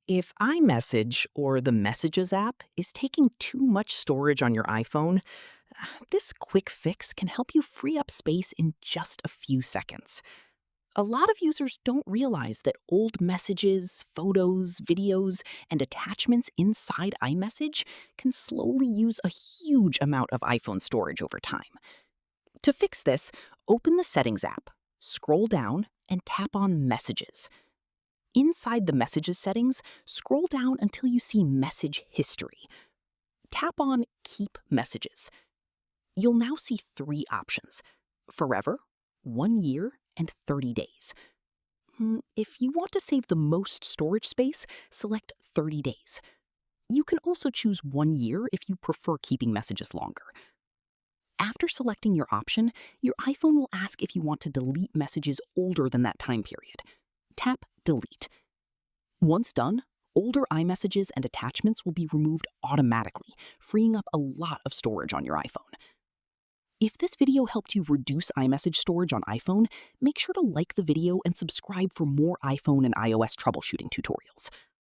If iMessage or the Messages app is taking too much storage on your iPhone, this quick fix can help you free up space in just a few seconds. A lot of users don't realize that old messages, photos, videos, and attachments inside iMessage can slowly use a huge amount of iPhone storage over time. To fix this, open the Settings app, scroll down, and tap on Messages. Inside the Messages settings, scroll down until you see Message History. Tap on Keep Messages. You'll now see three options: Forever, 1 year, and 30 days. If you want to save the most storage space, select 30 days. You can also choose 1 year if you prefer keeping messages longer. After selecting your option, your iPhone will ask if you want to delete messages older than that time period. Tap Delete. Once done, older iMessages and attachments will be removed automatically, freeing up a lot of storage on your iPhone. If this video helped you reduce iMessage storage on iPhone, make sure to like the video and subscribe for more iPhone and iOS troubleshooting tutorials.